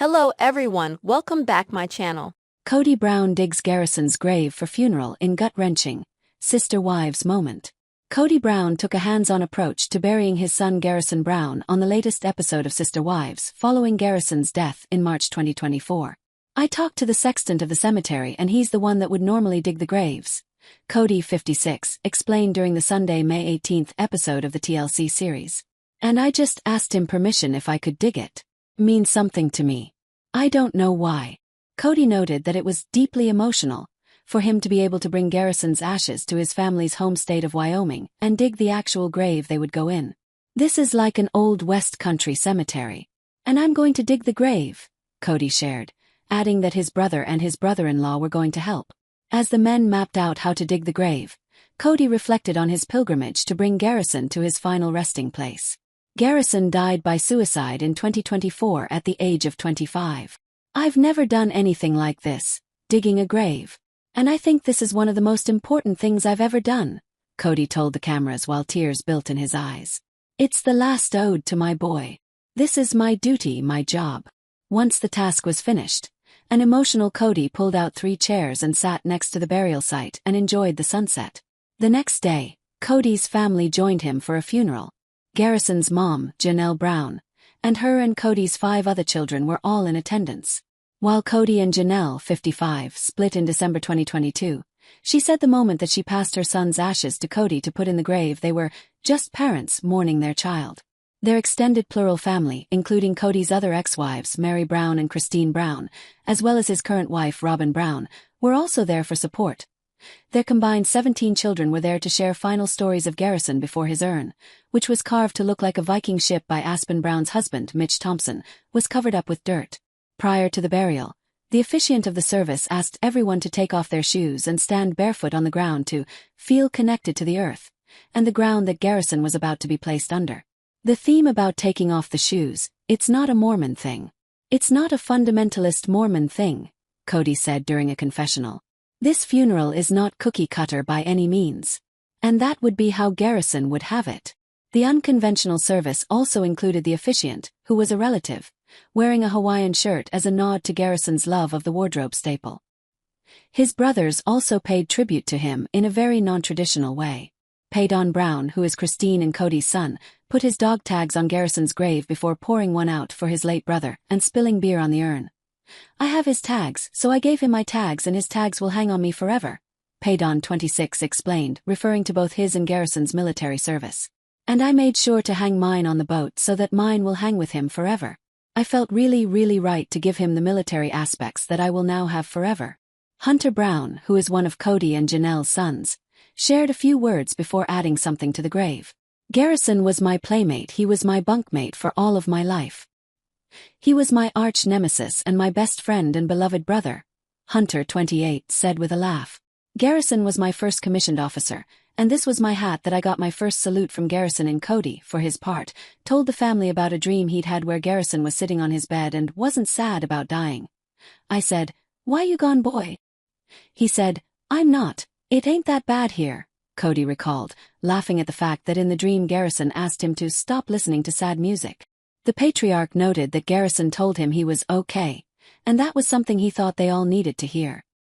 Hello everyone, welcome back my channel. Kody Brown digs Garrison's grave for funeral in gut-wrenching, sister wives moment. Kody Brown took a hands-on approach to burying his son Garrison Brown on the latest episode of Sister Wives following Garrison's death in March 2024. I talked to the sexton of the cemetery and he's the one that would normally dig the graves. Kody, 56, explained during the Sunday, May 18th episode of the TLC series. And I just asked him permission if I could dig it. Means something to me. I don't know why. Kody noted that it was deeply emotional for him to be able to bring Garrison's ashes to his family's home state of Wyoming and dig the actual grave they would go in. This is like an old West Country cemetery. And I'm going to dig the grave, Kody shared, adding that his brother and his brother-in-law were going to help. As the men mapped out how to dig the grave, Kody reflected on his pilgrimage to bring Garrison to his final resting place. Garrison died by suicide in 2024 at the age of 25. I've never done anything like this, digging a grave. And I think this is one of the most important things I've ever done, Kody told the cameras while tears built in his eyes. It's the last ode to my boy. This is my duty, my job. Once the task was finished, an emotional Kody pulled out 3 chairs and sat next to the burial site and enjoyed the sunset. The next day, Kody's family joined him for a funeral. Garrison's mom, Janelle Brown, and her and Kody's 5 other children were all in attendance. While Kody and Janelle, 55, split in December 2022, she said the moment that she passed her son's ashes to Kody to put in the grave they were just parents mourning their child. Their extended plural family, including Kody's other ex-wives Mary Brown and Christine Brown, as well as his current wife Robin Brown, were also there for support. Their combined 17 children were there to share final stories of Garrison before his urn, which was carved to look like a Viking ship by Aspen Brown's husband, Mitch Thompson, was covered up with dirt. Prior to the burial, the officiant of the service asked everyone to take off their shoes and stand barefoot on the ground to feel connected to the earth, and the ground that Garrison was about to be placed under. The theme about taking off the shoes, it's not a Mormon thing. It's not a fundamentalist Mormon thing, Kody said during a confessional. This funeral is not cookie-cutter by any means. And that would be how Garrison would have it. The unconventional service also included the officiant, who was a relative, wearing a Hawaiian shirt as a nod to Garrison's love of the wardrobe staple. His brothers also paid tribute to him in a very non-traditional way. Paydon Brown, who is Christine and Kody's son, put his dog tags on Garrison's grave before pouring one out for his late brother and spilling beer on the urn. I have his tags, so I gave him my tags and his tags will hang on me forever, Paydon, 26, explained, referring to both his and Garrison's military service. And I made sure to hang mine on the boat so that mine will hang with him forever. I felt really right to give him the military aspects that I will now have forever. Hunter Brown, who is one of Kody and Janelle's sons, shared a few words before adding something to the grave. Garrison was my playmate, he was my bunkmate for all of my life. He was my arch nemesis and my best friend and beloved brother, Hunter, 28, said with a laugh. Garrison was my first commissioned officer, and this was my hat that I got my first salute from Garrison. In Kody, for his part, told the family about a dream he'd had where Garrison was sitting on his bed and wasn't sad about dying. I said, "Why you gone, boy?" He said, "I'm not. It ain't that bad here," Kody recalled, laughing at the fact that in the dream Garrison asked him to stop listening to sad music. The patriarch noted that Garrison told him he was okay, and that was something he thought they all needed to hear.